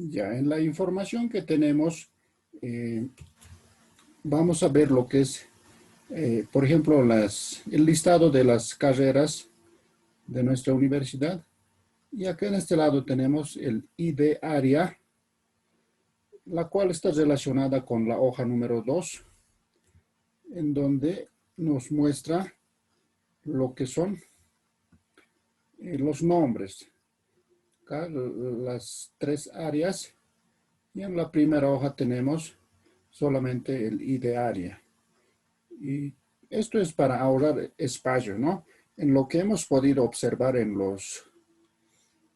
Ya, en la información que tenemos, eh, vamos a ver lo que es, por ejemplo, el listado de las carreras de nuestra universidad. Y acá en este lado tenemos el ID área, la cual está relacionada con la hoja número 2, en donde nos muestra lo que son los nombres, acá, las tres áreas. Y en la primera hoja tenemos solamente el ID área. Y esto es para ahorrar espacio, ¿no? En lo que hemos podido observar en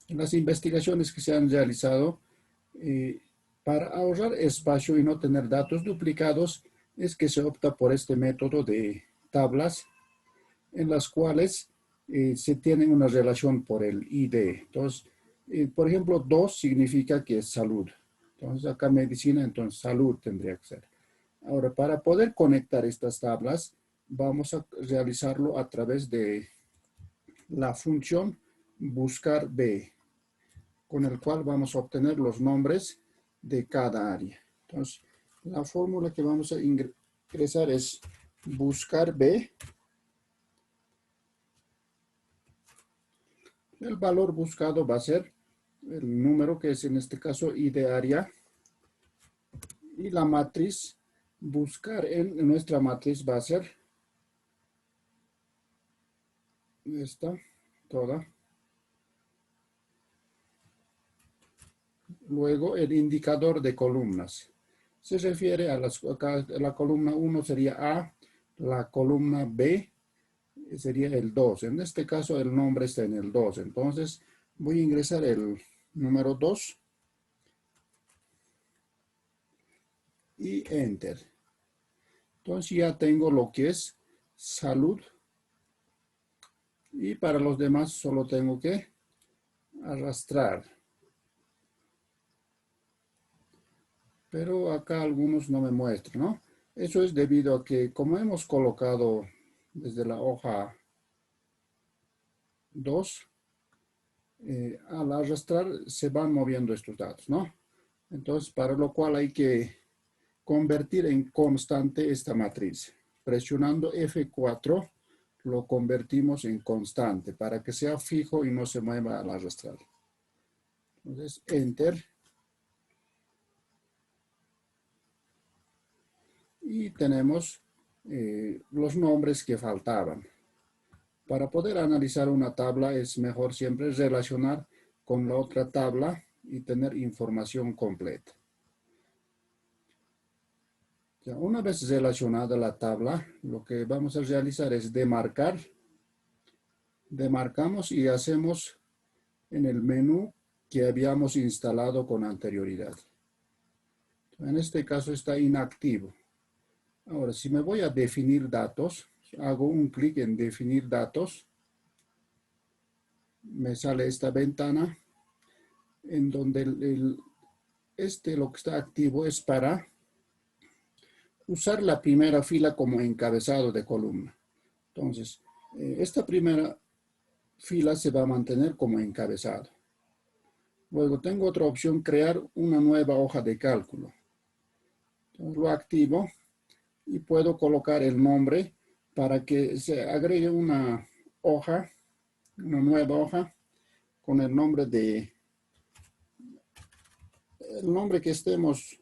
las investigaciones que se han realizado, eh, para ahorrar espacio y no tener datos duplicados, es que se opta por este método de tablas en las cuales se tiene una relación por el ID. Entonces, por ejemplo, 2 significa que es salud. Entonces, acá medicina, entonces salud tendría que ser. Ahora, para poder conectar estas tablas, vamos a realizarlo a través de la función buscar B, con el cual vamos a obtener los nombres de cada área. Entonces, la fórmula que vamos a ingresar es buscar B. El valor buscado va a ser el número que es en este caso ID área, y la matriz buscar en nuestra matriz va a ser esta toda. Luego el indicador de columnas se refiere a acá la columna 1 sería A, la columna B sería el 2. En este caso el nombre está en el 2. Entonces voy a ingresar el número 2 y Enter. Entonces ya tengo lo que es salud. Y para los demás solo tengo que arrastrar. Pero acá algunos no me muestran, ¿no? Eso es debido a que como hemos colocado desde la hoja 2, al arrastrar se van moviendo estos datos, ¿no? Entonces, para lo cual hay que convertir en constante esta matriz. Presionando F4 lo convertimos en constante para que sea fijo y no se mueva al arrastrar. Entonces, Enter. Y tenemos los nombres que faltaban. Para poder analizar una tabla es mejor siempre relacionar con la otra tabla y tener información completa. Ya, una vez relacionada la tabla, lo que vamos a realizar es demarcar. Demarcamos y hacemos en el menú que habíamos instalado con anterioridad. En este caso está inactivo. Ahora, si me voy a definir datos, hago un clic en definir datos, me sale esta ventana en donde lo que está activo es para usar la primera fila como encabezado de columna. Entonces, esta primera fila se va a mantener como encabezado. Luego tengo otra opción, crear una nueva hoja de cálculo. Entonces lo activo y puedo colocar el nombre para que se agregue una hoja, una nueva hoja con el nombre que estemos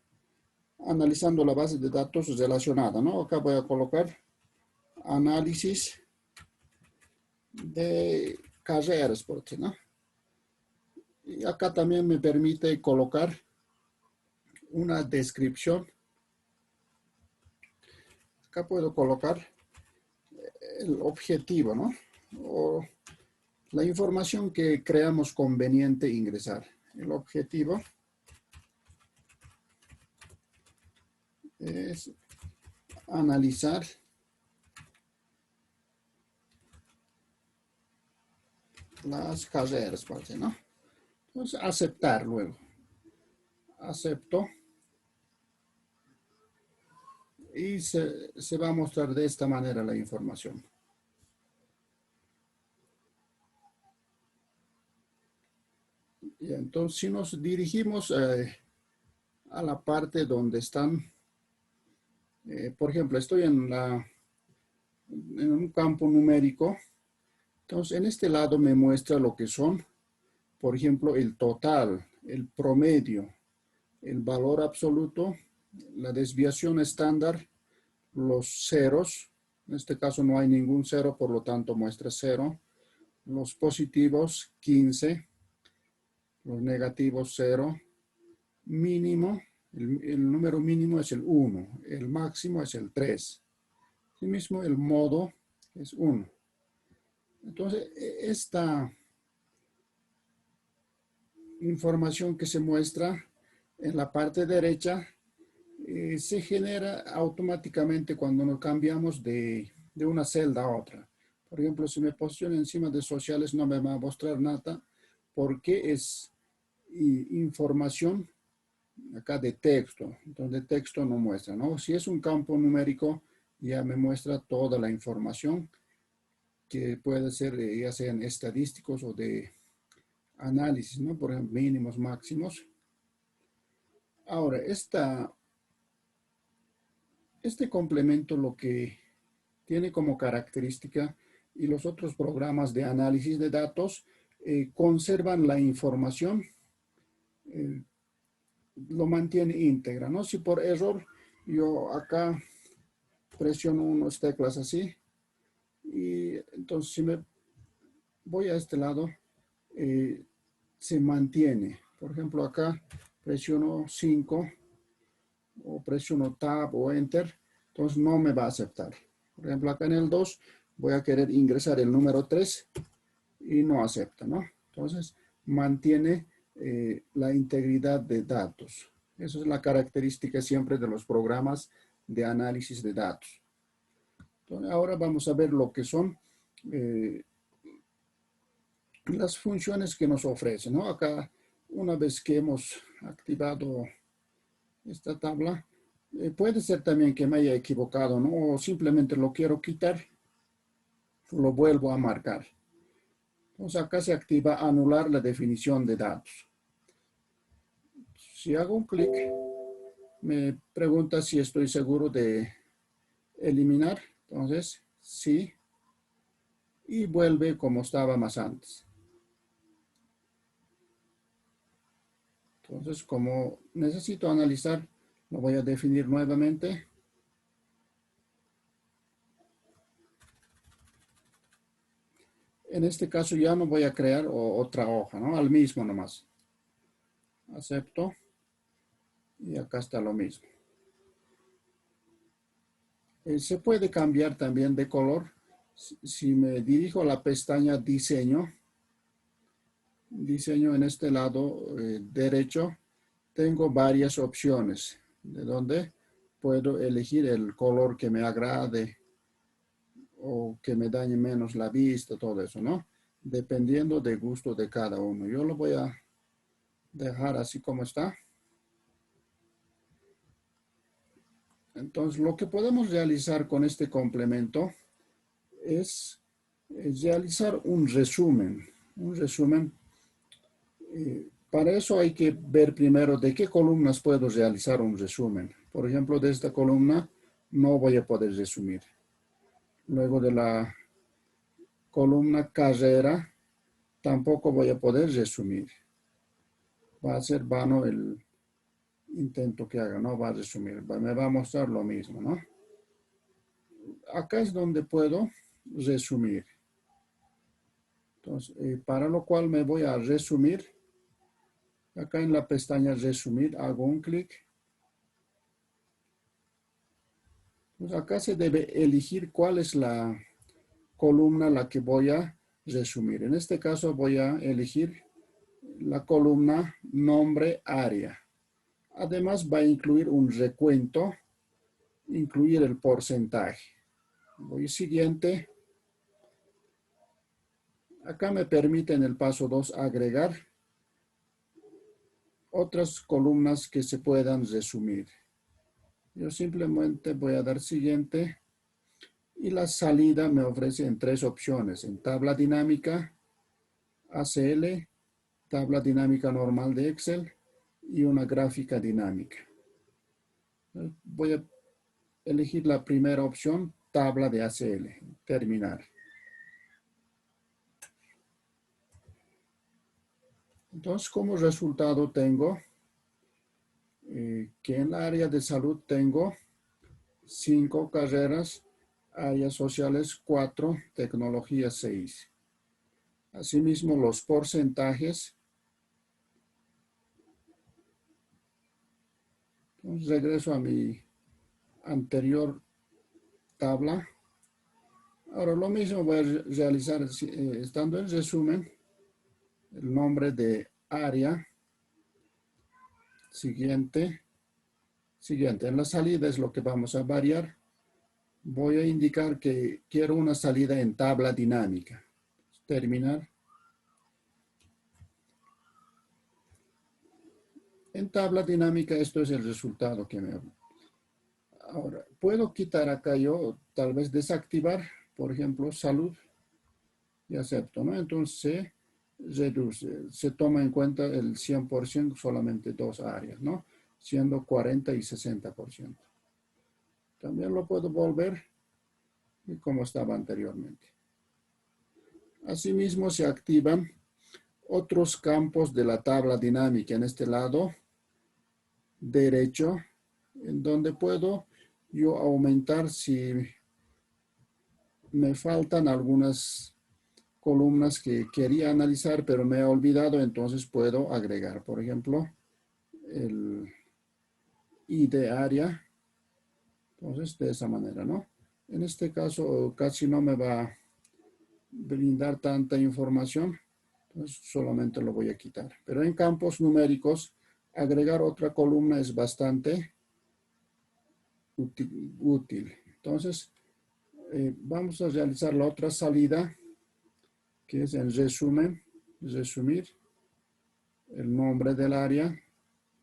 analizando la base de datos relacionada, ¿no? Acá voy a colocar análisis de carreras, ¿no? Y acá también me permite colocar una descripción. Acá puedo colocar el objetivo, ¿no? O la información que creamos conveniente ingresar. El objetivo es analizar las carreras, ¿no? Entonces, aceptar luego. Acepto. Y se va a mostrar de esta manera la información. Y entonces, si nos dirigimos a la parte donde están, por ejemplo, estoy en un campo numérico, entonces en este lado me muestra lo que son, por ejemplo, el total, el promedio, el valor absoluto, la desviación estándar, los ceros, en este caso no hay ningún cero, por lo tanto muestra cero, los positivos 15, los negativos cero, mínimo, el número mínimo es el 1, el máximo es el 3. Asimismo, el modo es 1. Entonces, esta información que se muestra en la parte derecha se genera automáticamente cuando nos cambiamos de una celda a otra. Por ejemplo, si me posiciono encima de sociales no me va a mostrar nada porque es información acá de texto. Entonces, de texto no muestra, ¿no? Si es un campo numérico, ya me muestra toda la información que puede ser ya sean estadísticos o de análisis, ¿no? Por ejemplo, mínimos, máximos. Ahora, este complemento lo que tiene como característica y los otros programas de análisis de datos conservan la información, eh, lo mantiene íntegra, ¿no? Si por error yo acá presiono unas teclas así y entonces si me voy a este lado, se mantiene. Por ejemplo, acá presiono 5 o presiono Tab o Enter, entonces no me va a aceptar. Por ejemplo, acá en el 2 voy a querer ingresar el número 3 y no acepta, ¿no? Entonces, mantiene la integridad de datos. Esa es la característica siempre de los programas de análisis de datos. Entonces, ahora vamos a ver lo que son las funciones que nos ofrece, ¿no? Acá, una vez que hemos activado esta tabla, puede ser también que me haya equivocado, ¿no? O simplemente lo quiero quitar, lo vuelvo a marcar. Entonces acá se activa anular la definición de datos. Si hago un clic, me pregunta si estoy seguro de eliminar. Entonces, sí. Y vuelve como estaba más antes. Entonces, como necesito analizar, lo voy a definir nuevamente. En este caso ya no voy a crear otra hoja, ¿no? Al mismo nomás. Acepto. Y acá está lo mismo. Se puede cambiar también de color. Si me dirijo a la pestaña Diseño, en este lado derecho, tengo varias opciones de donde puedo elegir el color que me agrade o que me dañe menos la vista, todo eso, ¿no? Dependiendo del gusto de cada uno. Yo lo voy a dejar así como está. Entonces, lo que podemos realizar con este complemento es realizar un resumen. Un resumen. Para eso hay que ver primero de qué columnas puedo realizar un resumen. Por ejemplo, de esta columna no voy a poder resumir. Luego de la columna carrera tampoco voy a poder resumir. Va a ser vano el intento que haga, no va a resumir. Me va a mostrar lo mismo, ¿no? Acá es donde puedo resumir. Entonces, para lo cual me voy a resumir. Acá en la pestaña resumir hago un clic. Pues acá se debe elegir cuál es la columna a la que voy a resumir. En este caso voy a elegir la columna nombre área. Además va a incluir un recuento, incluir el porcentaje. Voy siguiente. Acá me permite en el paso 2 agregar otras columnas que se puedan resumir. Yo simplemente voy a dar siguiente y la salida me ofrece en 3 opciones, en tabla dinámica, ACL tabla dinámica normal de Excel y una gráfica dinámica. Voy a elegir la primera opción, tabla de ACL, terminar. Entonces, como resultado tengo que en la área de salud tengo 5 carreras, áreas sociales 4, tecnología 6. Asimismo, los porcentajes. Entonces, regreso a mi anterior tabla. Ahora lo mismo voy a realizar estando en resumen, el nombre de área, siguiente. En la salida es lo que vamos a variar. Voy a indicar que quiero una salida en tabla dinámica. Terminar. En tabla dinámica esto es el resultado que me... Ahora, puedo quitar acá yo, tal vez desactivar, por ejemplo, salud y acepto, ¿no? Entonces se reduce, se toma en cuenta el 100%, solamente 2 áreas, ¿no? Siendo 40 y 60%. También lo puedo volver como estaba anteriormente. Asimismo se activan otros campos de la tabla dinámica en este lado derecho, en donde puedo yo aumentar si me faltan algunas columnas que quería analizar, pero me he olvidado, entonces puedo agregar, por ejemplo, el ID área. Entonces, de esa manera, ¿no? En este caso, casi no me va a brindar tanta información, entonces solamente lo voy a quitar. Pero en campos numéricos, agregar otra columna es bastante útil. Entonces, vamos a realizar la otra salida, que es en resumen, resumir el nombre del área.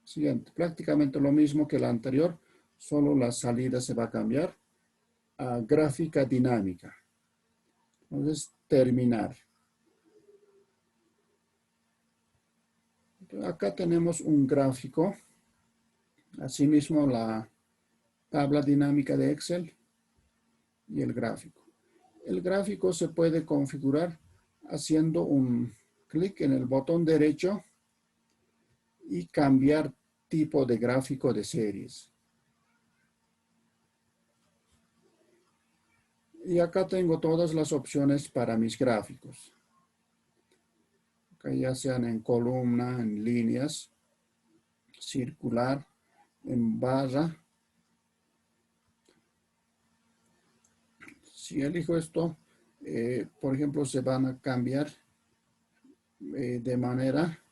Siguiente, prácticamente lo mismo que la anterior, solo la salida se va a cambiar a gráfica dinámica. Entonces, terminar. Entonces, acá tenemos un gráfico. Asimismo, la tabla dinámica de Excel y el gráfico. El gráfico se puede configurar haciendo un clic en el botón derecho y cambiar tipo de gráfico de series. Y acá tengo todas las opciones para mis gráficos. Acá ya sean en columna, en líneas, circular, en barra. Si elijo esto, por ejemplo, se van a cambiar de manera,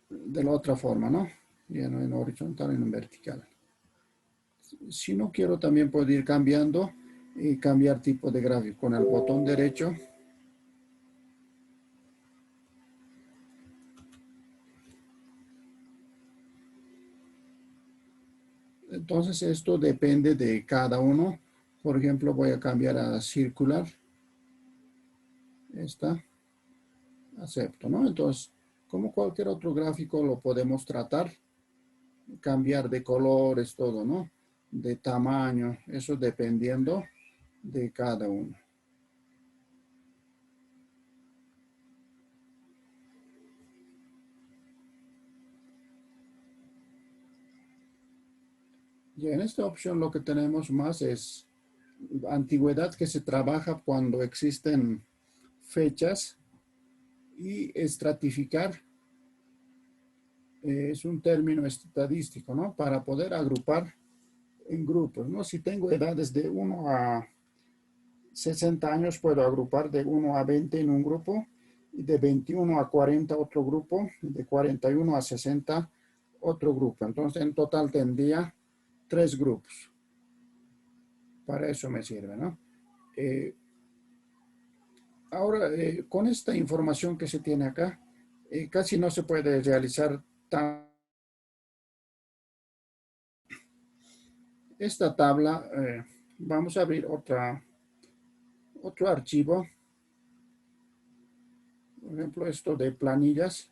de la otra forma, ¿no? Ya no en horizontal, en vertical. Si no quiero, también puedo ir cambiando y cambiar tipo de gráfico con el botón derecho. Entonces esto depende de cada uno. Por ejemplo, voy a cambiar a circular. Esta. Acepto, ¿no? Entonces, como cualquier otro gráfico lo podemos tratar. Cambiar de colores, todo, ¿no? De tamaño, eso dependiendo de cada uno. Y en esta opción lo que tenemos más es antigüedad, que se trabaja cuando existen fechas, y estratificar es un término estadístico, ¿no? Para poder agrupar en grupos, ¿no? Si tengo edades de 1 a 60 años, puedo agrupar de 1 a 20 en un grupo, y de 21 a 40 otro grupo, y de 41 a 60 otro grupo. Entonces, en total tendría 3 grupos. Para eso me sirve, ¿no? Ahora, con esta información que se tiene acá, casi no se puede realizar esta tabla. Vamos a abrir otro archivo Por ejemplo, esto de planillas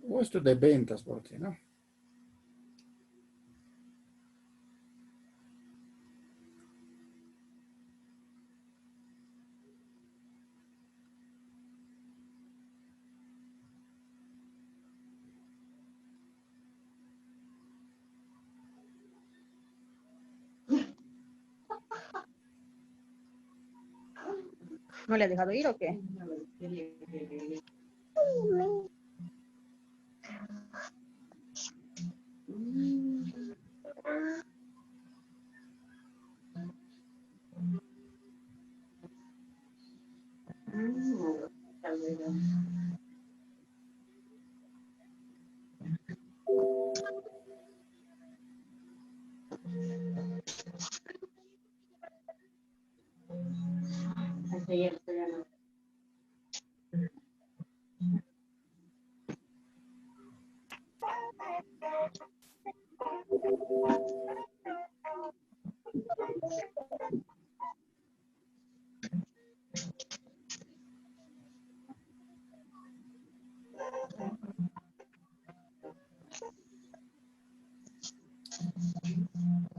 o esto de ventas, por ti, ¿no? ¿No le has dejado ir o qué?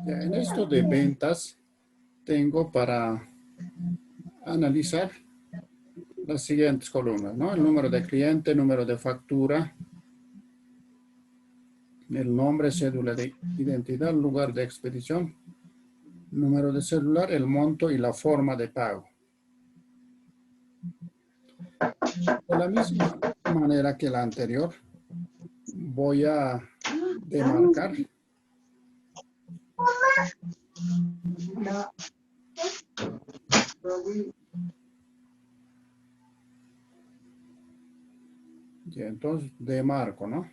Ya, en esto de ventas tengo para analizar las siguientes columnas, ¿no? El número de cliente, número de factura, el nombre, cédula de identidad, lugar de expedición, número de celular, el monto y la forma de pago. De la misma manera que la anterior, voy a demarcar y entonces demarco, ¿no?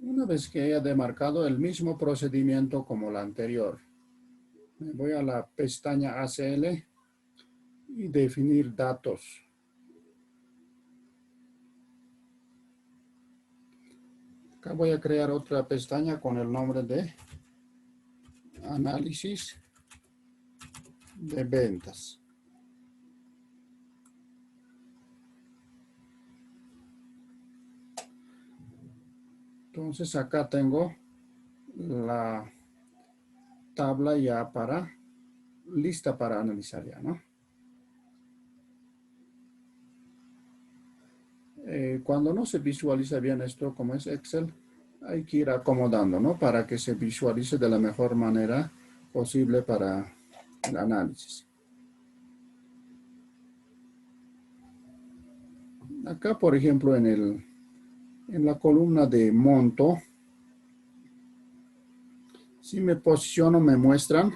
Una vez que haya demarcado el mismo procedimiento como la anterior, me voy a la pestaña ACL y definir datos. Acá voy a crear otra pestaña con el nombre de análisis de ventas. Entonces acá tengo la tabla ya lista para analizar ya, ¿no? Cuando no se visualiza bien esto como es Excel, hay que ir acomodando, ¿no? Para que se visualice de la mejor manera posible para el análisis. Acá, por ejemplo, en la columna de monto, si me posiciono, me muestran,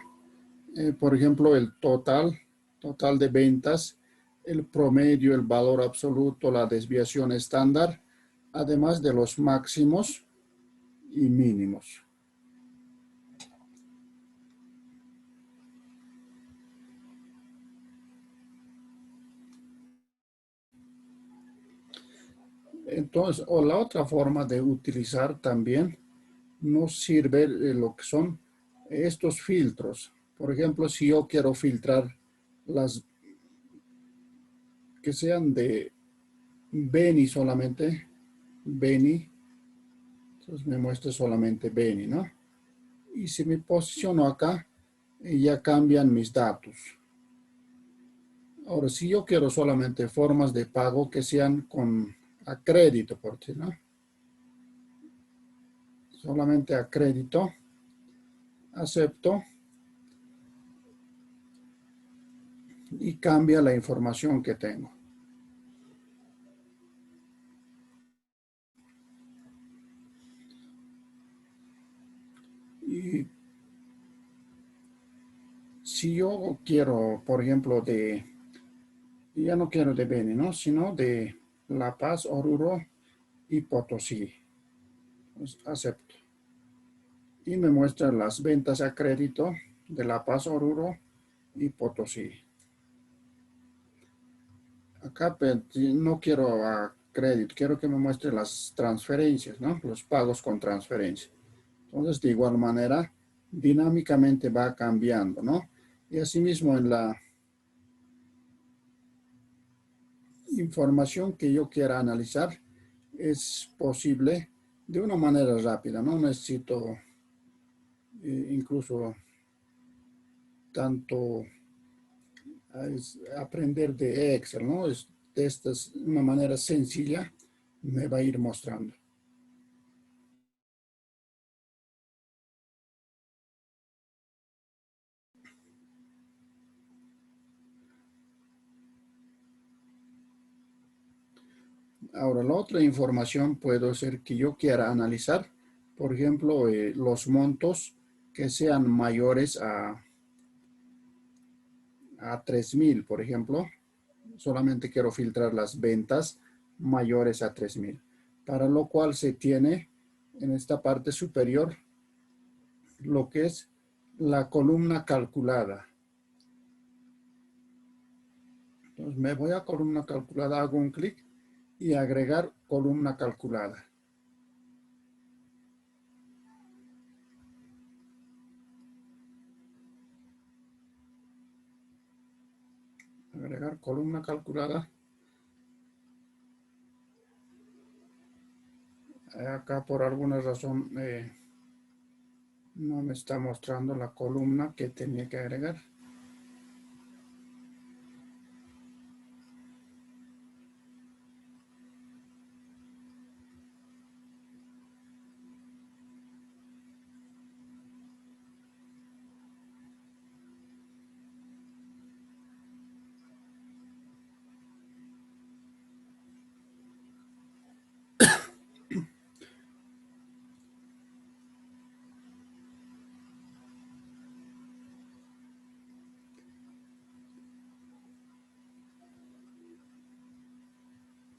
por ejemplo, el total de ventas, el promedio, el valor absoluto, la desviación estándar, además de los máximos y mínimos. Entonces, o la otra forma de utilizar también nos sirve lo que son estos filtros. Por ejemplo, si yo quiero filtrar las que sean de Beni solamente, Beni, entonces me muestra solamente Beni, ¿no? Y si me posiciono acá, ya cambian mis datos. Ahora, si yo quiero solamente formas de pago que sean a crédito, por ti, ¿no? Solamente a crédito, acepto y cambia la información que tengo. Y si yo quiero, por ejemplo, ya no quiero de Beni, ¿no? Sino de La Paz, Oruro y Potosí. Pues acepto. Y me muestra las ventas a crédito de La Paz, Oruro y Potosí. Acá no quiero a crédito, quiero que me muestre las transferencias, ¿no? Los pagos con transferencia. Entonces, de igual manera, dinámicamente va cambiando, ¿no? Y asimismo, en la información que yo quiera analizar, es posible de una manera rápida, no necesito incluso tanto aprender de Excel, ¿no? De esta es una manera sencilla, me va a ir mostrando. Ahora, la otra información puede ser que yo quiera analizar, por ejemplo, los montos que sean mayores a 3,000, por ejemplo. Solamente quiero filtrar las ventas mayores a 3,000, para lo cual se tiene en esta parte superior lo que es la columna calculada. Entonces me voy a columna calculada, hago un clic y agregar columna calculada. Agregar columna calculada. Acá por alguna razón no me está mostrando la columna que tenía que agregar.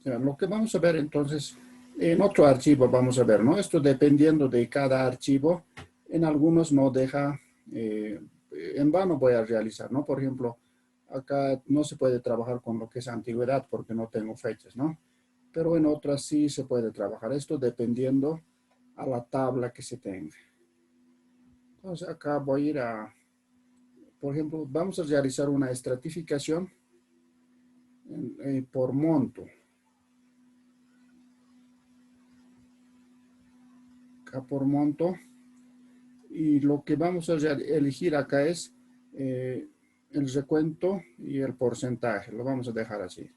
Lo que vamos a ver entonces, en otro archivo vamos a ver, ¿no? Esto dependiendo de cada archivo, en algunos no deja, en vano voy a realizar, ¿no? Por ejemplo, acá no se puede trabajar con lo que es antigüedad porque no tengo fechas, ¿no? Pero en otras sí se puede trabajar. Esto dependiendo a la tabla que se tenga. Entonces acá voy a ir a, por ejemplo, vamos a realizar una estratificación por monto. Acá por monto. Y lo que vamos a elegir acá es el recuento y el porcentaje. Lo vamos a dejar así.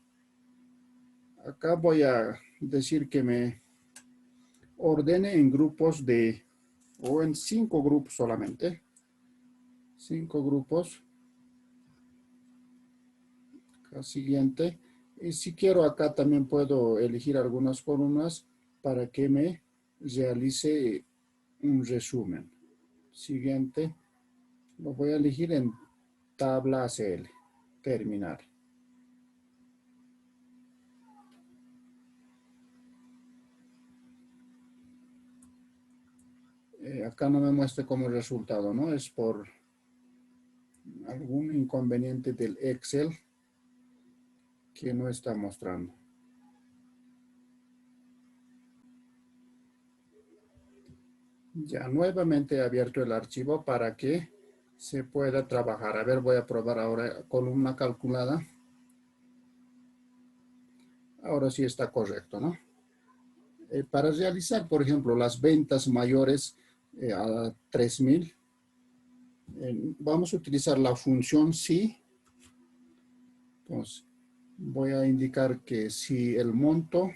Acá voy a decir que me ordene en grupos o en 5 grupos solamente. 5 grupos. Acá siguiente. Y si quiero acá también puedo elegir algunas columnas para que me realice un resumen. Siguiente. Lo voy a elegir en tabla ACL. Terminar. Acá no me muestra como resultado, ¿no? Es por algún inconveniente del Excel que no está mostrando. Ya nuevamente he abierto el archivo para que se pueda trabajar. A ver, voy a probar ahora columna calculada. Ahora sí está correcto, ¿no? Para realizar, por ejemplo, las ventas mayores a 3,000, vamos a utilizar la función si. Entonces, voy a indicar que si el monto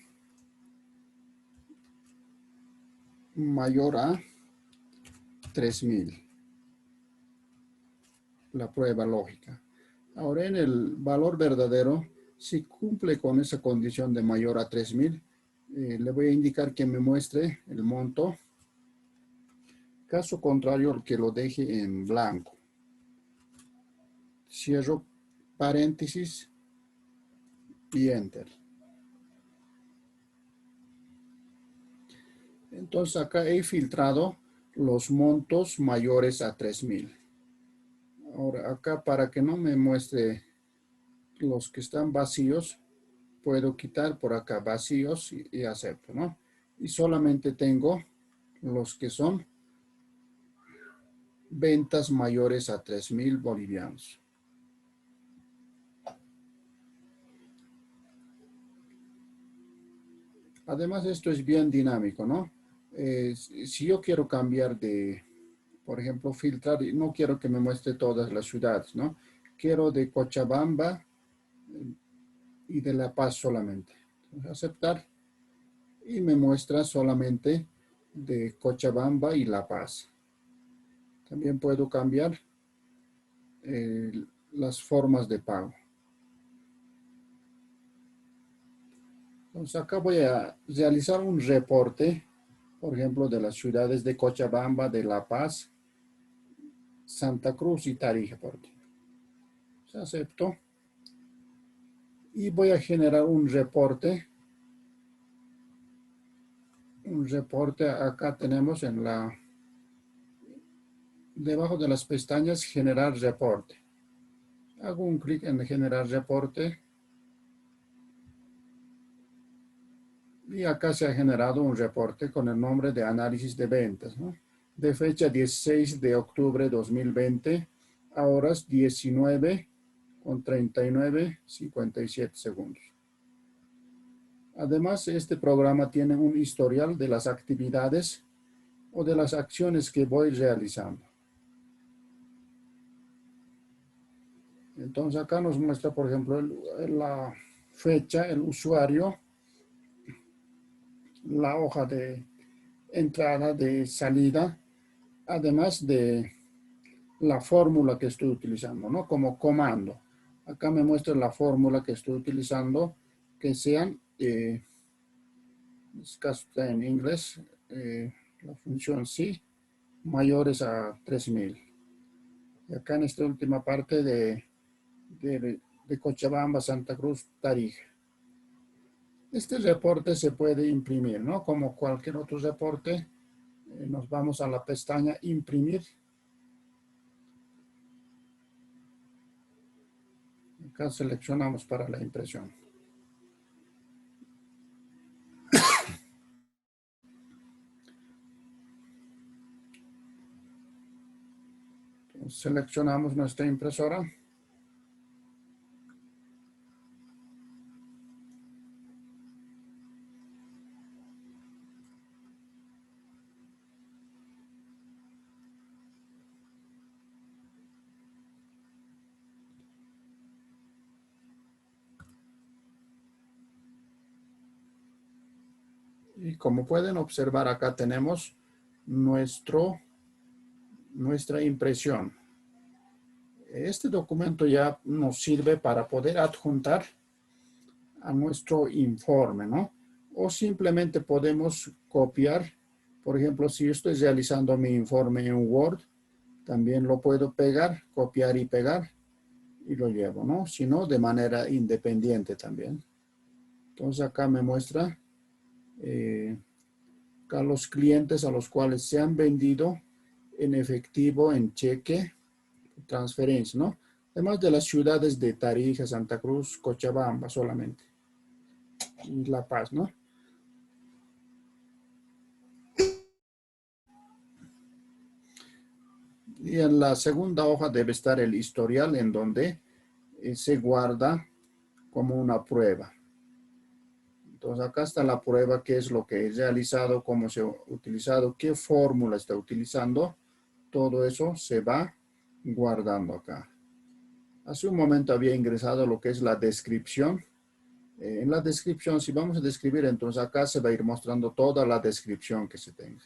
mayor a 3,000, la prueba lógica. Ahora en el valor verdadero, si cumple con esa condición de mayor a 3,000, le voy a indicar que me muestre el monto. Caso contrario, que lo deje en blanco. Cierro paréntesis y enter. Entonces acá he filtrado los montos mayores a 3,000. Ahora acá para que no me muestre los que están vacíos, puedo quitar por acá vacíos y acepto, ¿no? Y solamente tengo los que son ventas mayores a 3.000 bolivianos. Además, esto es bien dinámico, ¿no? Si yo quiero cambiar de, por ejemplo, filtrar, no quiero que me muestre todas las ciudades, ¿no? Quiero de Cochabamba y de La Paz solamente. Entonces, aceptar y me muestra solamente de Cochabamba y La Paz. También puedo cambiar las formas de pago. Entonces acá voy a realizar un reporte, por ejemplo, de las ciudades de Cochabamba, de La Paz, Santa Cruz y Tarija. Se acepto. Y voy a generar un reporte. Un reporte acá tenemos debajo de las pestañas, generar reporte. Hago un clic en generar reporte. Y acá se ha generado un reporte con el nombre de análisis de ventas, ¿no? De fecha 16 de octubre 2020 a horas 19:39:57 segundos. Además, este programa tiene un historial de las actividades o de las acciones que voy realizando. Entonces acá nos muestra, por ejemplo, la fecha, el usuario, la hoja de entrada, de salida, además de la fórmula que estoy utilizando, ¿no? Como comando. Acá me muestra la fórmula que estoy utilizando, que sean, en este caso está en inglés, la función sí, mayores a 3.000. Y acá en esta última parte de Cochabamba, Santa Cruz, Tarija. Este reporte se puede imprimir, ¿no? Como cualquier otro reporte, nos vamos a la pestaña imprimir. Acá seleccionamos para la impresión. Entonces, seleccionamos nuestra impresora. Y como pueden observar, acá tenemos nuestra impresión. Este documento ya nos sirve para poder adjuntar a nuestro informe, ¿no? O simplemente podemos copiar. Por ejemplo, si yo estoy realizando mi informe en Word, también lo puedo pegar, copiar y pegar, y lo llevo, ¿no? Si no, de manera independiente también. Entonces acá me muestra a los clientes a los cuales se han vendido en efectivo, en cheque, transferencia, ¿no? Además de las ciudades de Tarija, Santa Cruz, Cochabamba solamente. Y La Paz, ¿no? Y en la segunda hoja debe estar el historial en donde se guarda como una prueba. Entonces acá está la prueba, qué es lo que he realizado, cómo se ha utilizado, qué fórmula está utilizando. Todo eso se va guardando acá. Hace un momento había ingresado lo que es la descripción. En la descripción, si vamos a describir, entonces acá se va a ir mostrando toda la descripción que se tenga.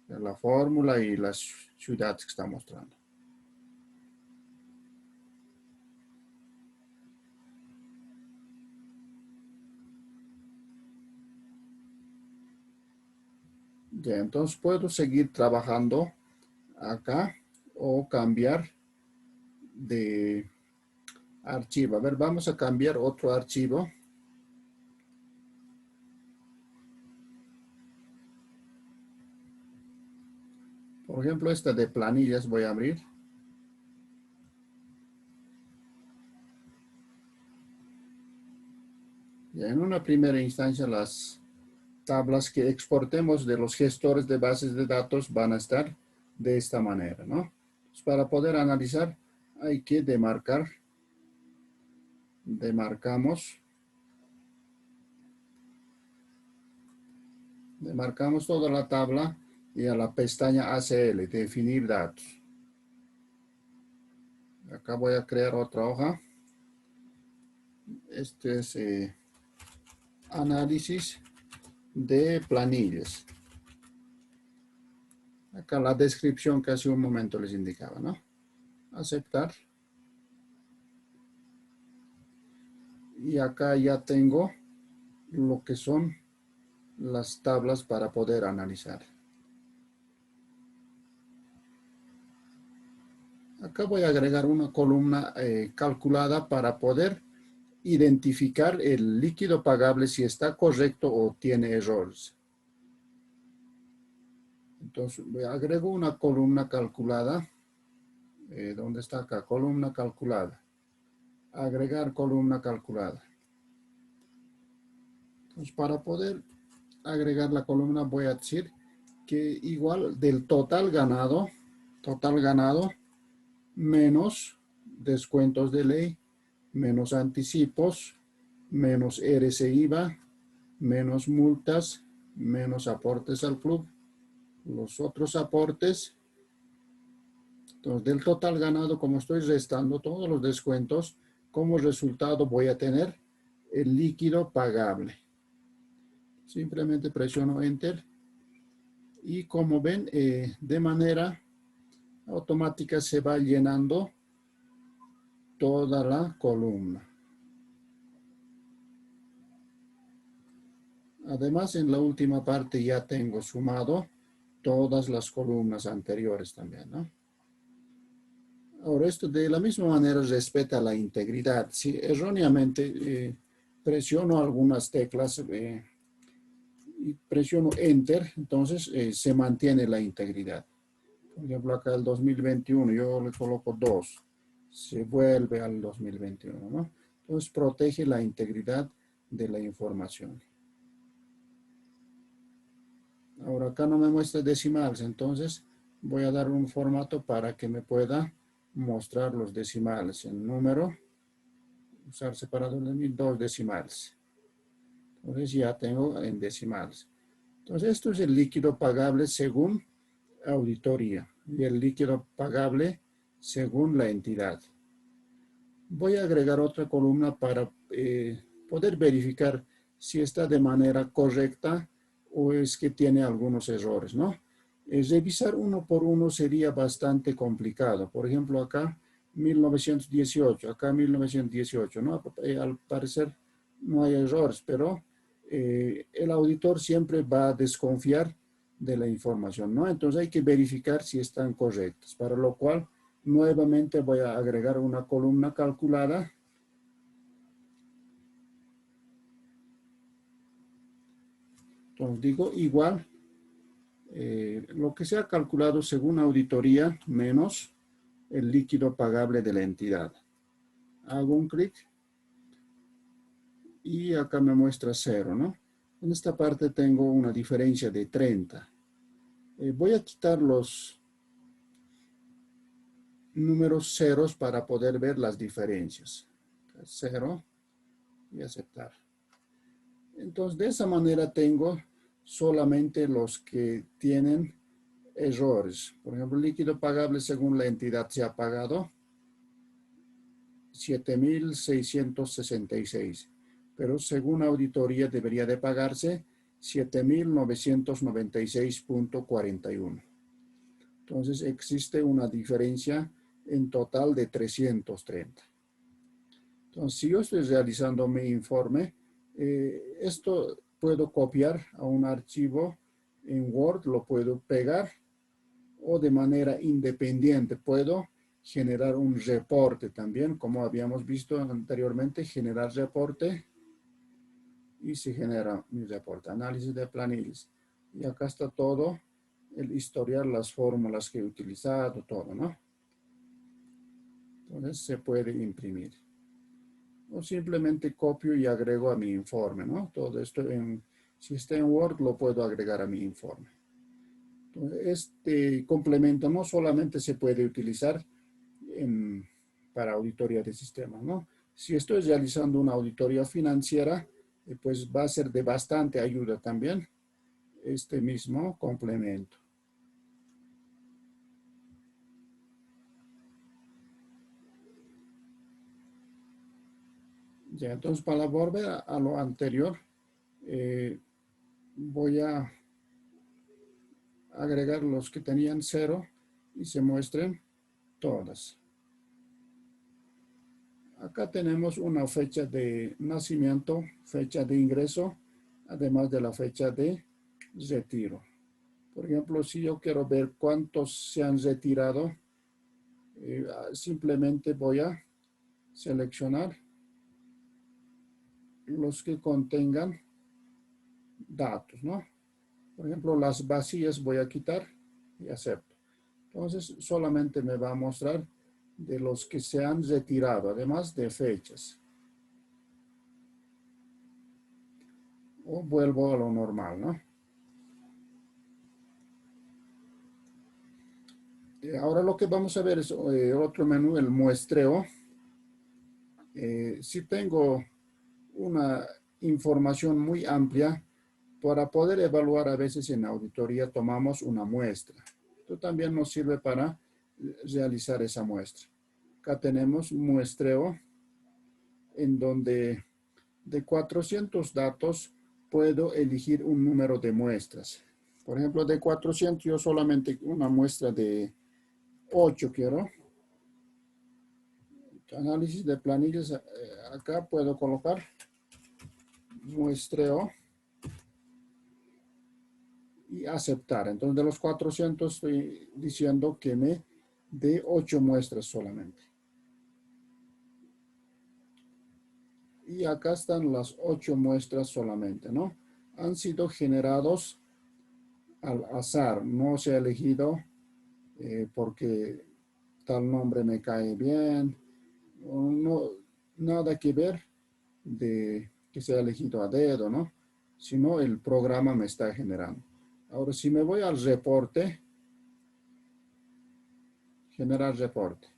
La fórmula y las ciudades que está mostrando. Ya, entonces puedo seguir trabajando acá o cambiar de archivo. A ver, vamos a cambiar otro archivo. Por ejemplo, esta de planillas voy a abrir. Y en una primera instancia, las tablas que exportemos de los gestores de bases de datos van a estar de esta manera, ¿no? Pues para poder analizar, hay que demarcamos toda la tabla y a la pestaña ACL, definir datos. Acá voy a crear otra hoja. Este es análisis de planillas. Acá la descripción que hace un momento les indicaba, ¿no? Aceptar. Y acá ya tengo lo que son las tablas para poder analizar. Acá voy a agregar una columna calculada para poder identificar el líquido pagable si está correcto o tiene errores. Entonces agrego una columna calculada. ¿Dónde está acá? Columna calculada. Agregar columna calculada. Entonces para poder agregar la columna voy a decir que igual del total ganado menos descuentos de ley, menos anticipos, menos RC/IVA, menos multas, menos aportes al club, los otros aportes. Entonces, del total ganado, como estoy restando todos los descuentos, como resultado voy a tener el líquido pagable. Simplemente presiono Enter y como ven, de manera automática se va llenando toda la columna. Además, en la última parte ya tengo sumado todas las columnas anteriores también, ¿no? Ahora, esto de la misma manera respeta la integridad. Si erróneamente presiono algunas teclas y presiono Enter, entonces se mantiene la integridad. Por ejemplo, acá el 2021, yo le coloco 2, se vuelve al 2021, ¿no? Entonces protege la integridad de la información. Ahora acá no me muestra decimales, entonces voy a dar un formato para que me pueda mostrar los decimales. En número, usar separador de 2 decimales. Entonces ya tengo en decimales. Entonces esto es el líquido pagable según auditoría y el líquido pagable según la entidad. Voy a agregar otra columna para poder verificar si está de manera correcta o es que tiene algunos errores, ¿no? Revisar uno por uno sería bastante complicado. Por ejemplo, acá 1918, acá 1918, ¿no? Al parecer no hay errores, pero el auditor siempre va a desconfiar de la información, ¿no? Entonces hay que verificar si están correctas, para lo cual nuevamente voy a agregar una columna calculada. Entonces digo igual, lo que sea calculado según auditoría menos el líquido pagable de la entidad. Hago un clic y acá me muestra 0, ¿no? En esta parte tengo una diferencia de 30. Voy a quitar los números ceros para poder ver las diferencias. 0 y aceptar. Entonces, de esa manera tengo solamente los que tienen errores. Por ejemplo, líquido pagable según la entidad se ha pagado 7.666, pero según auditoría debería de pagarse 7.996.41. Entonces, existe una diferencia en total de 330. Entonces, si yo estoy realizando mi informe, esto puedo copiar a un archivo en Word, lo puedo pegar o de manera independiente puedo generar un reporte también, como habíamos visto anteriormente, generar reporte y se genera mi reporte, análisis de planillas. Y acá está todo, el historial, las fórmulas que he utilizado, todo, ¿no? Entonces se puede imprimir. O simplemente copio y agrego a mi informe, ¿no? Todo esto, si está en Word, lo puedo agregar a mi informe. Este complemento no solamente se puede utilizar para auditoría de sistemas, ¿no? Si estoy realizando una auditoría financiera, pues va a ser de bastante ayuda también este mismo complemento. Ya, entonces para volver a lo anterior, voy a agregar los que tenían 0 y se muestren todas. Acá tenemos una fecha de nacimiento, fecha de ingreso, además de la fecha de retiro. Por ejemplo, si yo quiero ver cuántos se han retirado, simplemente voy a seleccionar los que contengan datos, ¿no? Por ejemplo, las vacías voy a quitar y acepto. Entonces, solamente me va a mostrar de los que se han retirado, además de fechas. O vuelvo a lo normal, ¿no? Ahora lo que vamos a ver es otro menú, el muestreo. Si tengo una información muy amplia, para poder evaluar a veces en auditoría tomamos una muestra. Esto también nos sirve para realizar esa muestra. Acá tenemos muestreo en donde de 400 datos puedo elegir un número de muestras. Por ejemplo, de 400 yo solamente una muestra de 8 quiero. Análisis de planillas, acá puedo colocar muestreo y aceptar. Entonces de los 400 estoy diciendo que me dé 8 muestras solamente. Y acá están las 8 muestras solamente, ¿no? Han sido generados al azar, no se ha elegido porque tal nombre me cae bien, no, nada que ver de que sea elegido a dedo, ¿no? Sino el programa me está generando. Ahora, si me voy al reporte, generar reporte.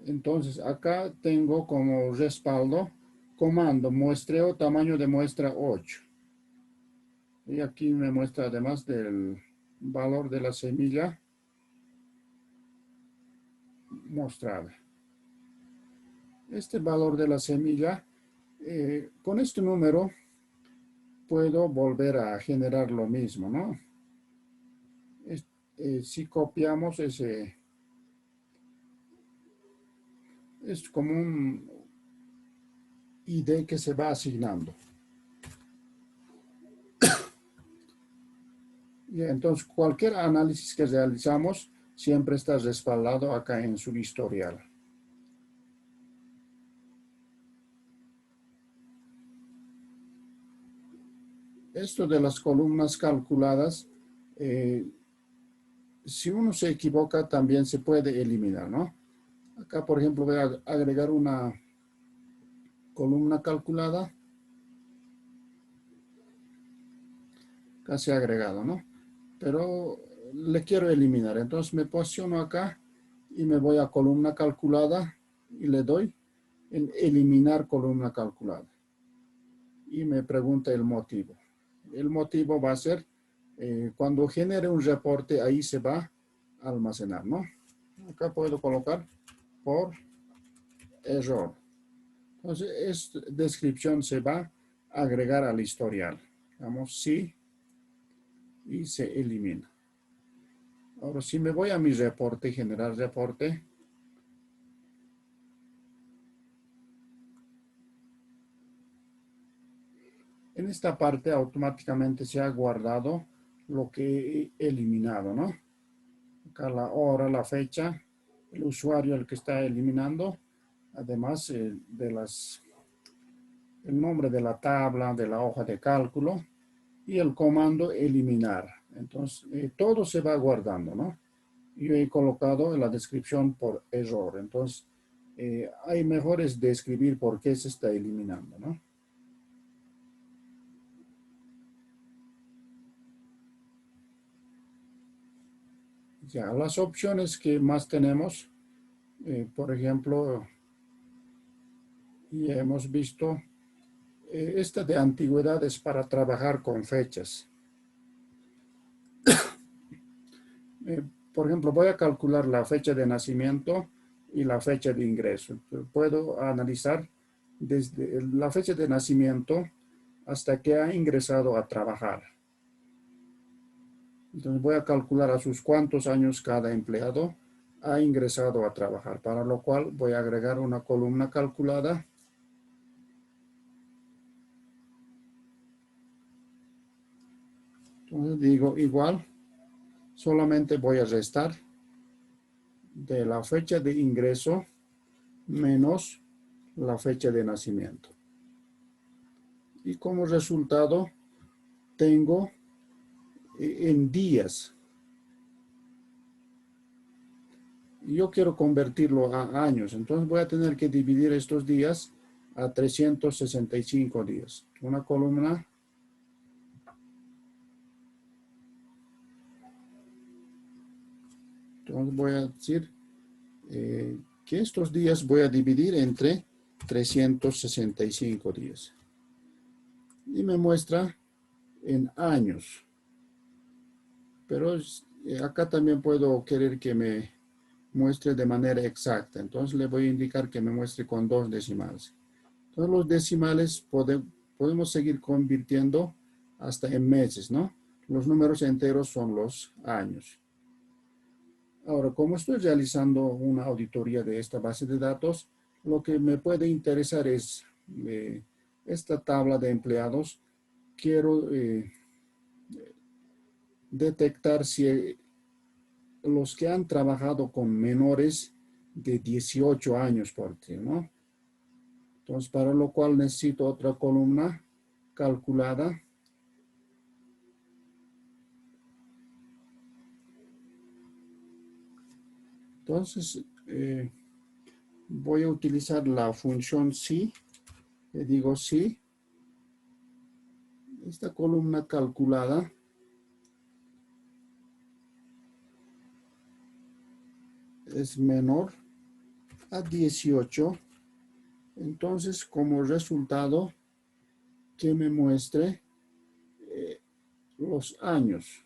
Entonces, acá tengo como respaldo comando muestreo tamaño de muestra 8. Y aquí me muestra además del valor de la semilla mostrada. Este valor de la semilla, con este número puedo volver a generar lo mismo, ¿no? Si copiamos ese, es como un ID que se va asignando. Y entonces cualquier análisis que realizamos siempre está respaldado acá en su historial. Esto de las columnas calculadas, si uno se equivoca también se puede eliminar, ¿no? Acá, por ejemplo, voy a agregar una columna calculada. Casi agregado, ¿no? Pero le quiero eliminar. Entonces me posiciono acá y me voy a columna calculada y le doy en eliminar columna calculada. Y me pregunta el motivo. El motivo va a ser cuando genere un reporte, ahí se va a almacenar, ¿no? Acá puedo colocar por error. Entonces, esta descripción se va a agregar al historial. Vamos, sí, y se elimina. Ahora, si me voy a mi reporte, generar reporte, en esta parte automáticamente se ha guardado lo que he eliminado, ¿no? Acá la hora, la fecha, el usuario el que está eliminando, además el nombre de la tabla, de la hoja de cálculo y el comando eliminar. Entonces, todo se va guardando, ¿no? yo he colocado en la descripción por error. Entonces, hay mejores de escribir por qué se está eliminando, ¿no? Ya, las opciones que más tenemos, por ejemplo, ya hemos visto, esta de antigüedad es para trabajar con fechas. Eh, por ejemplo, voy a calcular la fecha de nacimiento y la fecha de ingreso. Puedo analizar desde la fecha de nacimiento hasta que ha ingresado a trabajar. Entonces voy a calcular a sus cuántos años cada empleado ha ingresado a trabajar, para lo cual voy a agregar una columna calculada. Entonces digo igual, solamente voy a restar de la fecha de ingreso menos la fecha de nacimiento. Y como resultado tengo en días. Yo quiero convertirlo a años, entonces voy a tener que dividir estos días a 365 días. Una columna. Entonces voy a decir que estos días voy a dividir entre 365 días. Y me muestra en años. Pero acá también puedo querer que me muestre de manera exacta. Entonces le voy a indicar que me muestre con 2 decimales. Entonces los decimales podemos seguir convirtiendo hasta en meses, ¿no? Los números enteros son los años. Ahora, como estoy realizando una auditoría de esta base de datos, lo que me puede interesar es esta tabla de empleados. Quiero detectar si los que han trabajado con menores de 18 años por ti, ¿no? Entonces, para lo cual necesito otra columna calculada. Entonces, voy a utilizar la función si. Le digo si. Esta columna calculada es menor a 18. Entonces, como resultado, que me muestre los años.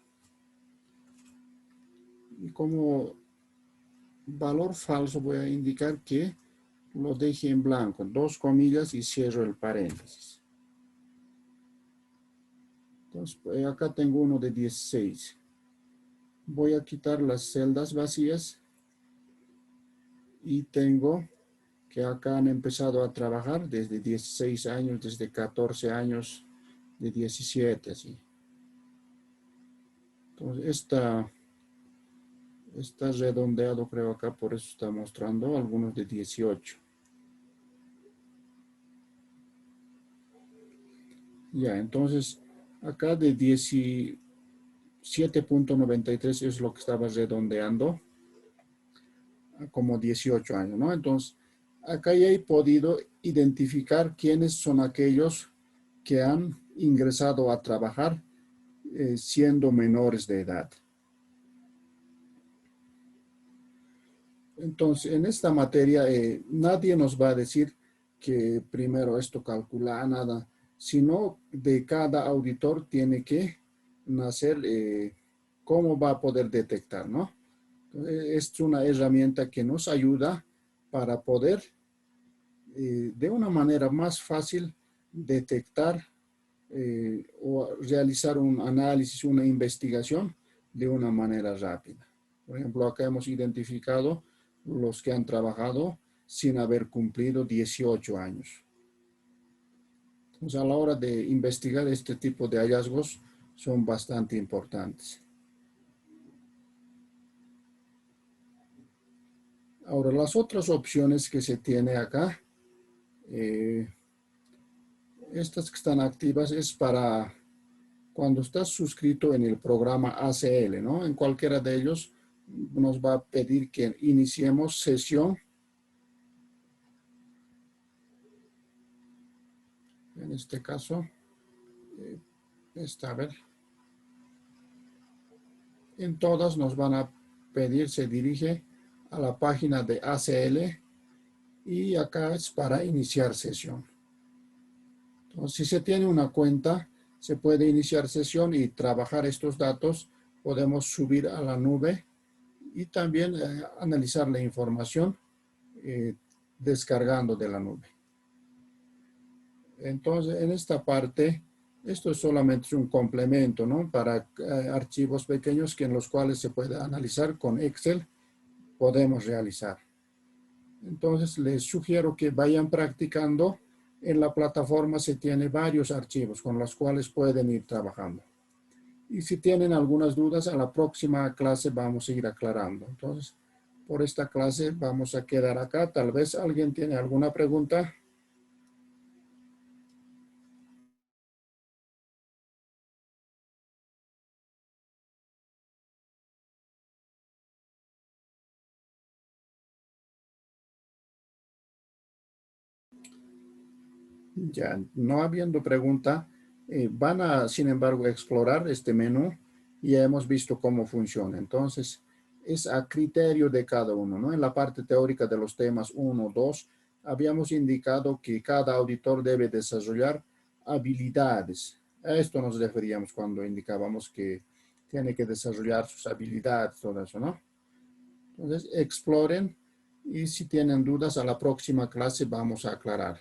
Y como valor falso voy a indicar que lo deje en blanco, 2 comillas y cierro el paréntesis. Entonces, acá tengo uno de 16. Voy a quitar las celdas vacías y tengo que acá han empezado a trabajar desde 16 años, desde 14 años, de 17, así. Entonces, está redondeado, creo acá, por eso está mostrando algunos de 18. Ya, entonces, acá de 17.93 es lo que estaba redondeando, como 18 años, ¿no? Entonces, acá ya he podido identificar quiénes son aquellos que han ingresado a trabajar siendo menores de edad. Entonces, en esta materia, nadie nos va a decir que primero esto calcula nada, sino de cada auditor tiene que nacer cómo va a poder detectar, ¿no? Es una herramienta que nos ayuda para poder de una manera más fácil detectar o realizar un análisis, una investigación de una manera rápida. Por ejemplo, acá hemos identificado los que han trabajado sin haber cumplido 18 años. Entonces, a la hora de investigar este tipo de hallazgos son bastante importantes. Ahora, las otras opciones que se tiene acá, estas que están activas es para cuando estás suscrito en el programa ACL, ¿no? En cualquiera de ellos nos va a pedir que iniciemos sesión. En este caso, a ver, en todas nos van a pedir, se dirige a la página de ACL y acá es para iniciar sesión. Entonces, si se tiene una cuenta, se puede iniciar sesión y trabajar estos datos. Podemos subir a la nube y también analizar la información descargando de la nube. Entonces, en esta parte, esto es solamente un complemento, ¿no? Para archivos pequeños que en los cuales se puede analizar con Excel, podemos realizar. Entonces, les sugiero que vayan practicando. En la plataforma se tiene varios archivos con los cuales pueden ir trabajando. Y si tienen algunas dudas, a la próxima clase vamos a ir aclarando. Entonces, por esta clase vamos a quedar acá. Tal vez alguien tiene alguna pregunta. Ya, no habiendo pregunta, van a, sin embargo, explorar este menú y ya hemos visto cómo funciona. Entonces, es a criterio de cada uno, ¿no? En la parte teórica de los temas 1, 2, habíamos indicado que cada auditor debe desarrollar habilidades. A esto nos referíamos cuando indicábamos que tiene que desarrollar sus habilidades, todo eso, ¿no? Entonces, exploren y si tienen dudas, a la próxima clase vamos a aclarar.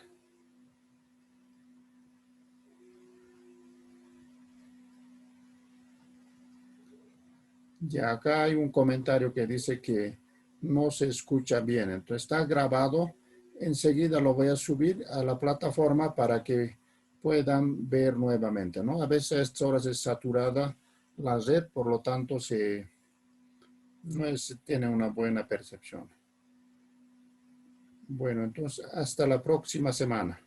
Ya acá hay un comentario que dice que no se escucha bien. Entonces está grabado. Enseguida lo voy a subir a la plataforma para que puedan ver nuevamente, ¿no? A veces a estas horas es saturada la red, por lo tanto tiene una buena percepción. Bueno, entonces hasta la próxima semana.